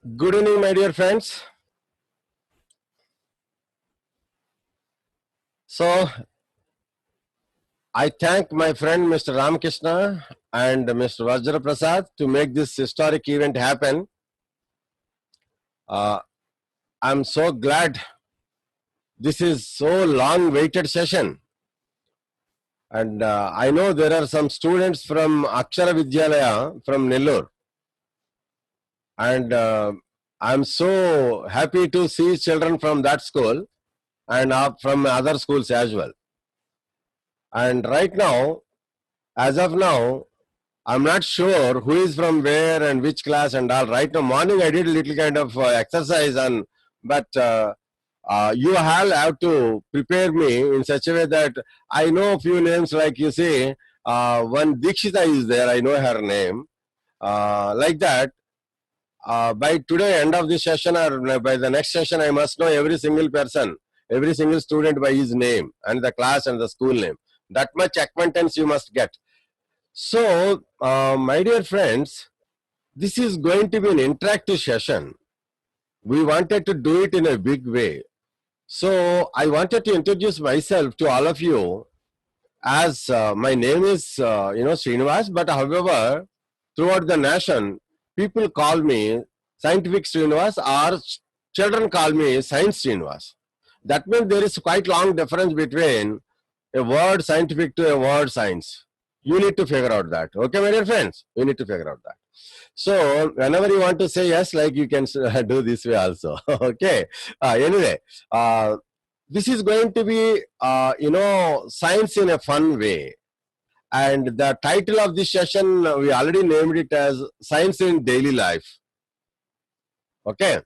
Good evening, my dear friends. So, I thank my friend Mr. Ramakrishna and Mr. Vajra Prasad to make this historic event happen. Uh, I'm so glad this is so long waited session. And I know there are some students from Akshara Vidyalaya from Nellore. And I'm so happy to see children from that school and from other schools as well. And right now, as of now, I'm not sure who is from where and which class and all. Right now, morning I did a little kind of exercise, but you all have to prepare me in such a way that I know a few names. Like you say, one Dikshita is there. I know her name. Like that. By today, end of this session or by the next session, I must know every single person, every single student by his name and the class and the school name. That much acquaintance you must get. So, my dear friends, this is going to be an interactive session. We wanted to do it in a big way. So, I wanted to introduce myself to all of you as my name is, Srinivas, but however, throughout the nation, people call me Scientific Srinivas or children call me Science Srinivas. That means there is quite long difference between a word scientific to a word science. You need to figure out that. Okay, my dear friends? You need to figure out that. So, whenever you want to say yes, like you can do this way also. Okay. Anyway, this is going to be, science in a fun way. And the title of this session, we already named it as Science in Daily Life. Okay.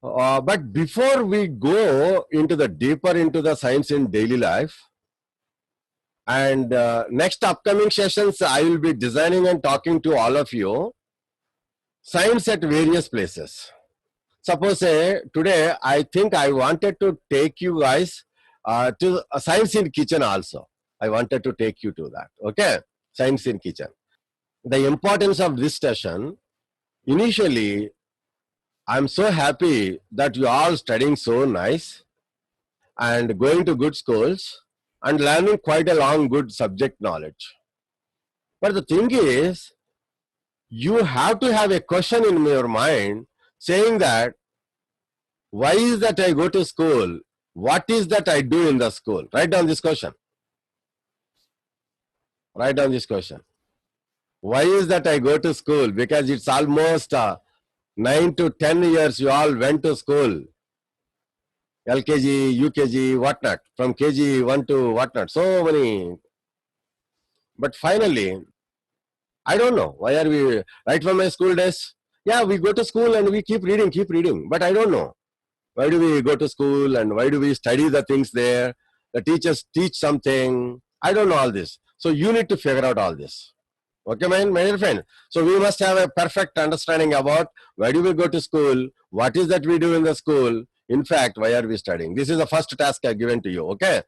But before we go into the deeper into the science in daily life, and next upcoming sessions, I will be designing and talking to all of you science at various places. Suppose today, I think I wanted to take you guys to science in kitchen also. I wanted to take you to that. Okay, science in kitchen. The importance of this session. Initially, I'm so happy that you all studying so nice and going to good schools and learning quite a long good subject knowledge. But the thing is, you have to have a question in your mind saying that why is that I go to school? What is that I do in the school? Write down this question. Write down this question. Why is that I go to school? Because it's almost 9 to 10 years you all went to school. LKG, UKG, whatnot. From KG1 to whatnot. So many. But finally, I don't know. Why are we, right from my school days? Yeah, we go to school and we keep reading. But I don't know. Why do we go to school and why do we study the things there? The teachers teach something. I don't know all this. So you need to figure out all this. Okay, my dear friend. So we must have a perfect understanding about why do we go to school, what is that we do in the school, in fact, why are we studying. This is the first task I given to you, okay?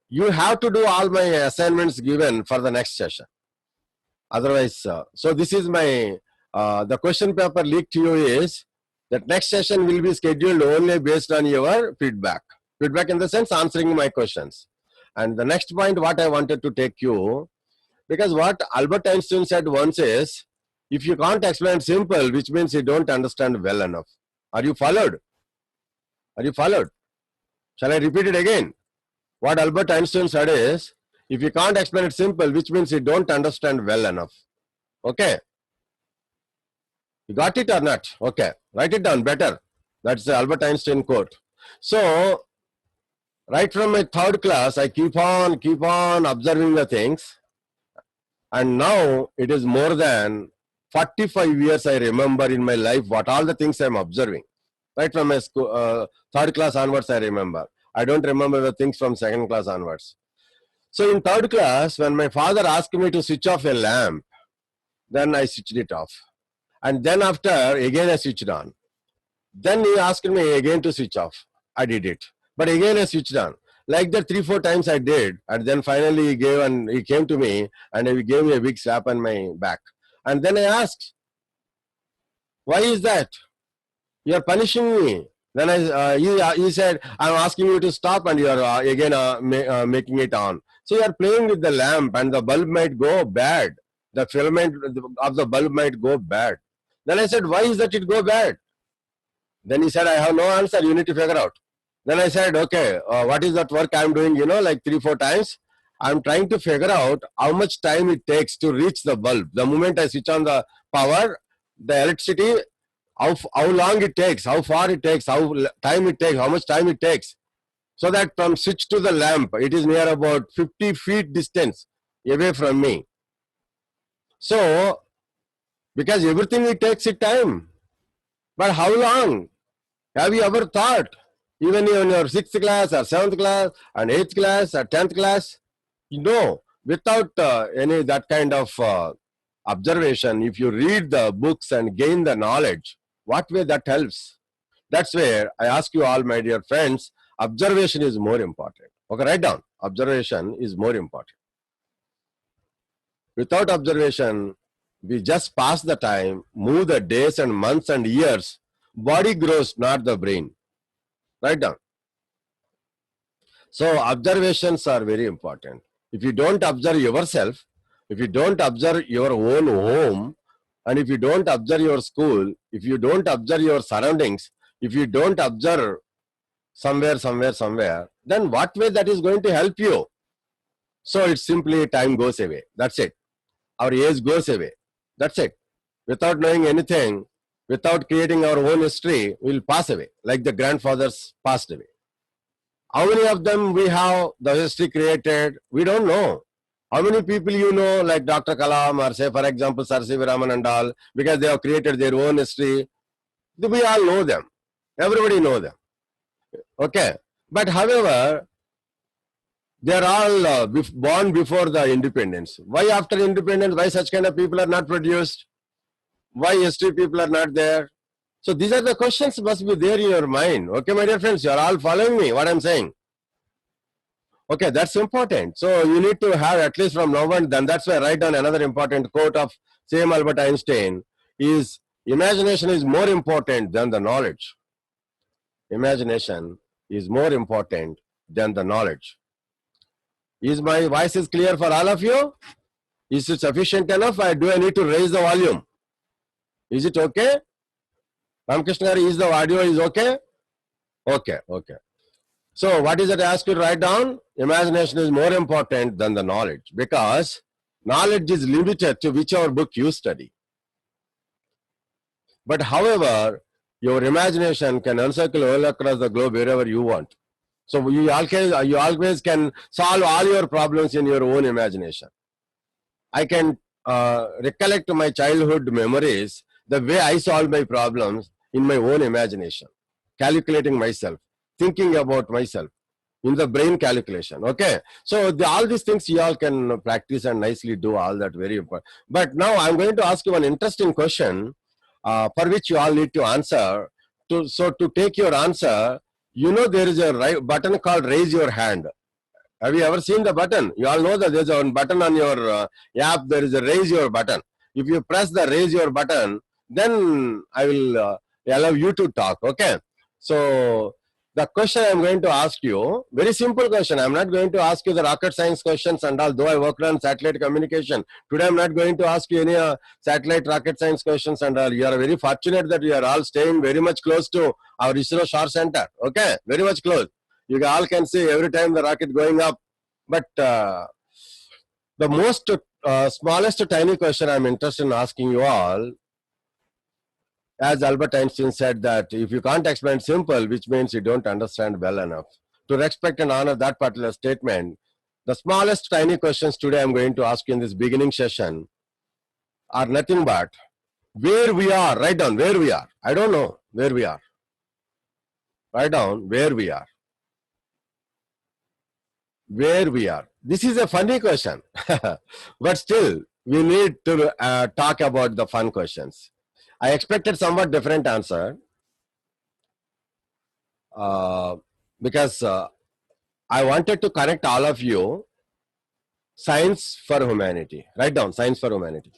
You have to do all my assignments given for the next session. Otherwise, so this is my, the question paper leaked to you is that next session will be scheduled only based on your feedback. Feedback in the sense answering my questions. And the next point what I wanted to take you, because what Albert Einstein said once is, if you can't explain simple, which means you don't understand well enough. Are you followed? Are you followed? Shall I repeat it again? What Albert Einstein said is, if you can't explain it simple, which means you don't understand well enough. Okay? You got it or not? Okay. Write it down better. That's the Albert Einstein quote. So, right from my third class, I keep on observing the things. And now it is more than 45 years I remember in my life what all the things I'm observing. Right from my school, third class onwards, I remember. I don't remember the things from second class onwards. So in third class, when my father asked me to switch off a lamp, then I switched it off. And then after, again I switched on. Then he asked me again to switch off. I did it. But again I switched on. Like that 3-4 times I did. And then finally he came to me and he gave me a big slap on my back. And then I asked, Why is that? You're punishing me. Then he said, I'm asking you to stop and you're again making it on. So you're playing with the lamp and the bulb might go bad. The filament of the bulb might go bad. Then I said, why is that it go bad? Then he said, I have no answer. You need to figure out. Then I said, okay, what is that work I'm doing, like 3-4 times? I'm trying to figure out how much time it takes to reach the bulb. The moment I switch on the power, the electricity, how long it takes, how far it takes, how time it takes, how much time it takes. So that from switch to the lamp, it is near about 50 feet distance away from me. So, because everything it takes it time. But how long? Have you ever thought? Even in your 6th class or 7th class and 8th class or 10th class? Without any that kind of observation, if you read the books and gain the knowledge, what way that helps? That's where I ask you all, my dear friends, observation is more important. Okay, write down. Observation is more important. Without observation, we just pass the time, move the days and months and years. Body grows, not the brain. Write down. So observations are very important. If you don't observe yourself, if you don't observe your own home, and if you don't observe your school, if you don't observe your surroundings, if you don't observe somewhere, then what way that is going to help you? So it's simply time goes away. That's it. Our age goes away. That's it. Without knowing anything, without creating our own history, we'll pass away, like the grandfathers passed away. How many of them we have the history created? We don't know. How many people you know, like Dr. Kalam or say, for example, Sir C.V. Raman and all, because they have created their own history? We all know them. Everybody know them. Okay. But however, they are all born before the independence. Why after independence? Why such kind of people are not produced? Why history people are not there? So these are the questions must be there in your mind. Okay, my dear friends, you are all following me, what I'm saying. Okay, that's important. So you need to have at least from now on, then that's why I write down another important quote of same Albert Einstein is imagination is more important than the knowledge. Imagination is more important than the knowledge. Is my voice is clear for all of you? Is it sufficient enough or do I need to raise the volume? Is it okay? Ramakrishna, is the audio is okay? Okay. So what is it I ask you to write down? Imagination is more important than the knowledge because knowledge is limited to whichever book you study. But however, your imagination can encircle all across the globe wherever you want. So you always can solve all your problems in your own imagination. I can recollect my childhood memories, the way I solve my problems in my own imagination, calculating myself, thinking about myself in the brain calculation. Okay. So all these things you all can practice and nicely do all that, very important. But now I'm going to ask you an interesting question for which you all need to answer. So to take your answer, there is a button called raise your hand. Have you ever seen the button? You all know that there's a button on your app. There is a raise your button. If you press the raise your button, then I will allow you to talk. Okay. So the question I'm going to ask you, very simple question. I'm not going to ask you the rocket science questions and although I worked on satellite communication. Today I'm not going to ask you any satellite rocket science questions and all. You are very fortunate that you are all staying very much close to our ISRO Shore Center. Okay, very much close. You all can see every time the rocket going up. But the most smallest tiny question I'm interested in asking you all, as Albert Einstein said that if you can't explain simple, which means you don't understand well enough. To respect and honor that particular statement, the smallest tiny questions today I'm going to ask you in this beginning session are nothing but where we are. Write down where we are. I don't know where we are. Write down where we are. Where we are. This is a funny question, but still we need to talk about the fun questions. I expected somewhat different answer because I wanted to connect all of you. Science for humanity. Write down science for humanity.